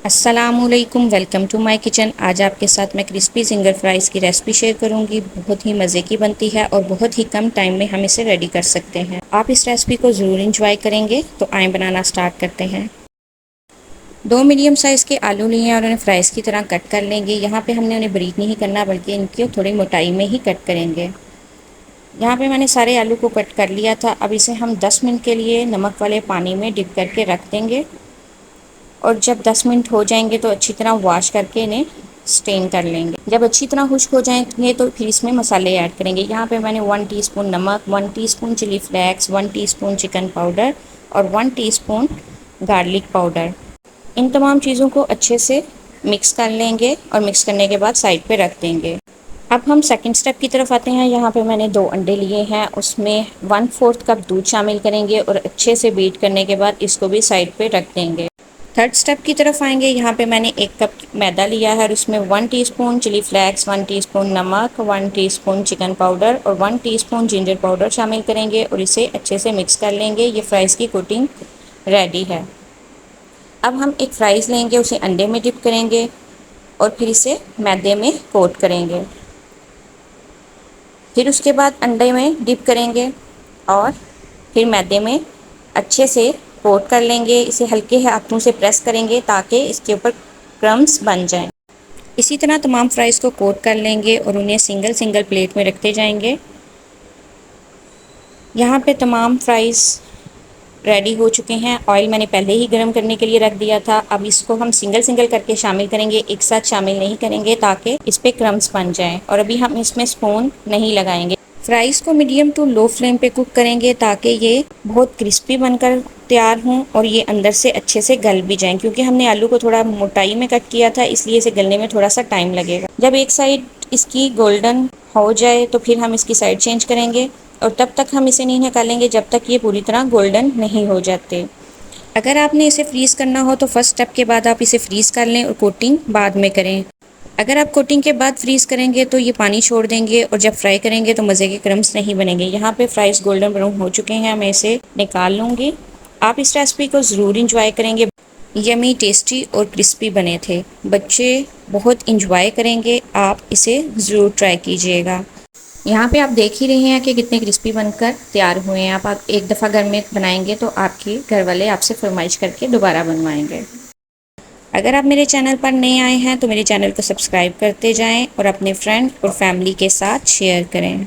अस्सलामुअलैकुम, welcome to my kitchen. आज आपके साथ मैं क्रिस्पी जिंगर फ्राइज़ की रेसिपी शेयर करूंगी। बहुत ही मज़े की बनती है और बहुत ही कम टाइम में हम इसे रेडी कर सकते हैं। आप इस रेसिपी को ज़रूर इंजॉय करेंगे। तो आए बनाना स्टार्ट करते हैं। 2 मीडियम साइज़ के आलू लिए हैं और उन्हें फ्राइज़ की तरह कट कर लेंगे। यहाँ पे हमने उन्हें बारीक नहीं करना, बल्कि इनकी थोड़ी मोटाई में ही कट करेंगे। यहाँ पे मैंने सारे आलू को कट कर लिया था। अब इसे हम 10 मिनट के लिए नमक वाले पानी में डिप करके रख देंगे और जब 10 मिनट हो जाएंगे तो अच्छी तरह वॉश करके इन्हें स्टेन कर लेंगे। जब अच्छी तरह खुश्क हो जाएंगे तो फिर इसमें मसाले ऐड करेंगे। यहाँ पे मैंने 1 टीस्पून नमक, 1 teaspoon chilli flakes, 1 teaspoon chicken powder और 1 टीस्पून गार्लिक पाउडर, इन तमाम चीज़ों को अच्छे से मिक्स कर लेंगे और मिक्स करने के बाद साइड पे रख देंगे। अब हम सेकंड स्टेप की तरफ आते हैं। यहाँ पे मैंने 2 अंडे लिए हैं, उसमें 1/4 कप दूध शामिल करेंगे और अच्छे से बीट करने के बाद इसको भी साइड पे रख देंगे। थर्ड स्टेप की तरफ आएंगे। यहाँ पे मैंने 1 कप मैदा लिया है और उसमें 1 टीस्पून चिली फ्लेक्स, 1 टीस्पून नमक, 1 टीस्पून चिकन पाउडर और 1 टीस्पून जिंजर पाउडर शामिल करेंगे और इसे अच्छे से मिक्स कर लेंगे। ये फ्राइज़ की कोटिंग रेडी है। अब हम एक फ्राइज़ लेंगे, उसे अंडे में डिप करेंगे और फिर इसे मैदे में कोट करेंगे। फिर उसके बाद अंडे में डिप करेंगे और फिर मैदे में अच्छे से कोट कर लेंगे। इसे हल्के हाथों से प्रेस करेंगे ताकि इसके ऊपर क्रम्स बन जाएं। इसी तरह तमाम फ्राइज़ को कोट कर लेंगे और उन्हें सिंगल सिंगल प्लेट में रखते जाएंगे। यहाँ पे तमाम फ्राइज़ रेडी हो चुके हैं। ऑयल मैंने पहले ही गर्म करने के लिए रख दिया था। अब इसको हम सिंगल सिंगल करके शामिल करेंगे, एक साथ शामिल नहीं करेंगे ताकि इस पर क्रम्स बन जाएं। और अभी हम इसमें स्पून नहीं लगाएंगे। फ्राइज़ को मीडियम टू लो फ्लेम पे कुक करेंगे ताकि ये बहुत क्रिस्पी बनकर तैयार हों और ये अंदर से अच्छे से गल भी जाएं। क्योंकि हमने आलू को थोड़ा मोटाई में कट किया था, इसलिए इसे गलने में थोड़ा सा टाइम लगेगा। जब एक साइड इसकी गोल्डन हो जाए तो फिर हम इसकी साइड चेंज करेंगे और तब तक हम इसे नहीं निकालेंगे जब तक ये पूरी तरह गोल्डन नहीं हो जाते। अगर आपने इसे फ्रीज़ करना हो तो फर्स्ट स्टेप के बाद आप इसे फ्रीज़ कर लें और कोटिंग बाद में करें। अगर आप कोटिंग के बाद फ्रीज़ करेंगे तो ये पानी छोड़ देंगे और जब फ्राई करेंगे तो मज़े के क्रम्स नहीं बनेंगे। यहाँ पे फ्राइज़ गोल्डन ब्राउन हो चुके हैं, मैं इसे निकाल लूँगी। आप इस रेसिपी को ज़रूर इंजॉय करेंगे। यमी, टेस्टी और क्रिस्पी बने थे। बच्चे बहुत इंजॉय करेंगे, आप इसे ज़रूर ट्राई कीजिएगा। यहाँ पे आप देख ही रहे हैं कि कितने क्रिस्पी बनकर तैयार हुए हैं। आप एक दफ़ा घर में बनाएंगे तो आपके घर वाले आपसे फरमाइश करके दोबारा बनवाएंगे। अगर आप मेरे चैनल पर नए आए हैं तो मेरे चैनल को सब्सक्राइब करते जाएं और अपने फ्रेंड और फैमिली के साथ शेयर करें।